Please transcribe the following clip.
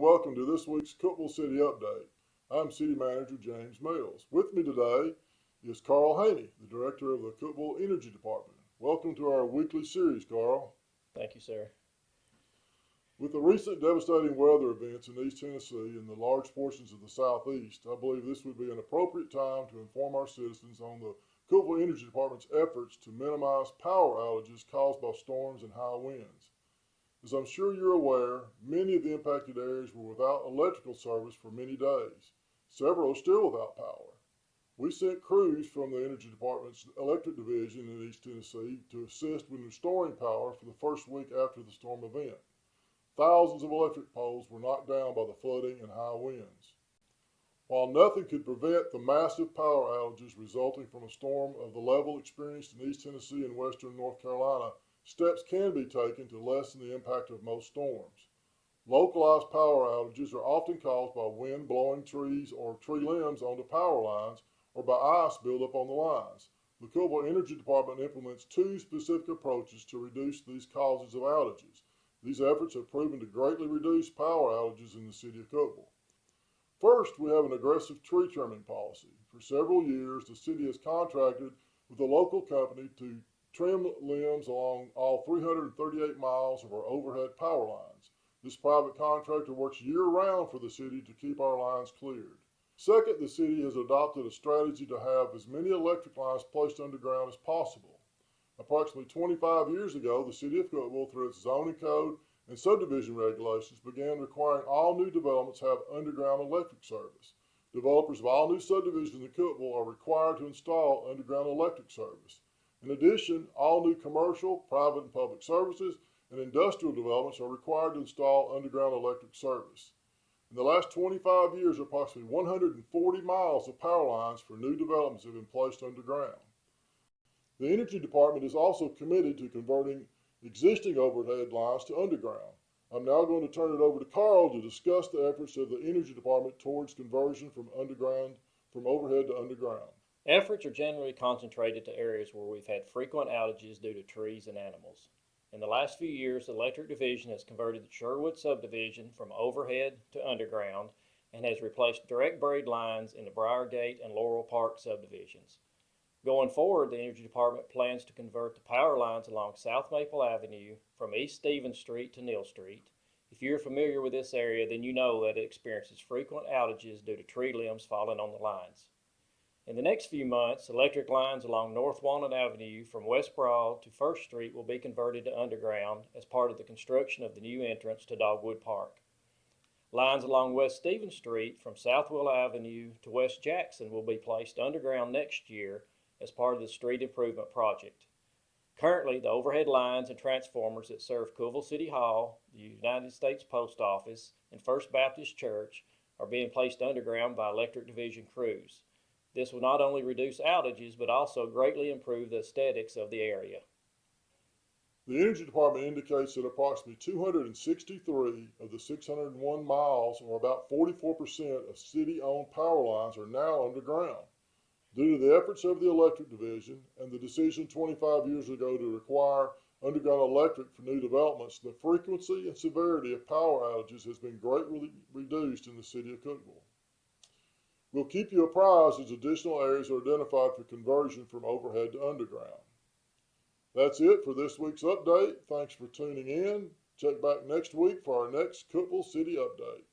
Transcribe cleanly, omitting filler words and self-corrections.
welcome to this week's Cookeville City Update. I'm City Manager James Mills. With me today is Carl Haney, the Director of the Cookeville Energy Department. Welcome to our weekly series, Carl. Thank you, sir. With the recent devastating weather events in East Tennessee and the large portions of the Southeast, I believe this would be an appropriate time to inform our citizens on the Cookeville Energy Department's efforts to minimize power outages caused by storms and high winds. As I'm sure you're aware, many of the impacted areas were without electrical service for many days. Several are still without power. We sent crews from the Energy Department's electric division in East Tennessee to assist with restoring power for the first week after the storm event. Thousands of electric poles were knocked down by the flooding and high winds. While nothing could prevent the massive power outages resulting from a storm of the level experienced in East Tennessee and western North Carolina, steps can be taken to lessen the impact of most storms. Localized power outages are often caused by wind blowing trees or tree limbs onto power lines or by ice buildup on the lines. The Cookeville Energy Department implements two specific approaches to reduce these causes of outages. These efforts have proven to greatly reduce power outages in the city of Cookeville. First, we have an aggressive tree trimming policy. For several years, the city has contracted with a local company to trim limbs along all 338 miles of our overhead power lines. This private contractor works year-round for the city to keep our lines cleared. Second, the city has adopted a strategy to have as many electric lines placed underground as possible. Approximately 25 years ago, the city of Cookeville, through its zoning code and subdivision regulations, began requiring all new developments have underground electric service. Developers of all new subdivisions in Cookeville are required to install underground electric service. In addition, all new commercial, private, and public services and industrial developments are required to install underground electric service. In the last 25 years, approximately 140 miles of power lines for new developments have been placed underground. The Energy Department is also committed to converting existing overhead lines to underground. I'm now going to turn it over to Carl to discuss the efforts of the Energy Department towards conversion from overhead to underground. Efforts are generally concentrated to areas where we've had frequent outages due to trees and animals. In the last few years, the Electric Division has converted the Sherwood subdivision from overhead to underground and has replaced direct buried lines in the Briargate and Laurel Park subdivisions. Going forward, the Energy Department plans to convert the power lines along South Maple Avenue from East Stevens Street to Neal Street. If you're familiar with this area, then you know that it experiences frequent outages due to tree limbs falling on the lines. In the next few months, electric lines along North Walnut Avenue from West Broad to First Street will be converted to underground as part of the construction of the new entrance to Dogwood Park. Lines along West Stevens Street from South Willow Avenue to West Jackson will be placed underground next year as part of the street improvement project. Currently, the overhead lines and transformers that serve Cookeville City Hall, the United States Post Office, and First Baptist Church are being placed underground by Electric Division crews. This will not only reduce outages, but also greatly improve the aesthetics of the area. The Energy Department indicates that approximately 263 of the 601 miles, or about 44% of city-owned power lines, are now underground. Due to the efforts of the Electric Division and the decision 25 years ago to require underground electric for new developments, the frequency and severity of power outages has been greatly reduced in the city of Cookeville. We'll keep you apprised as additional areas are identified for conversion from overhead to underground. That's it for this week's update. Thanks for tuning in. Check back next week for our next Cookeville City Update.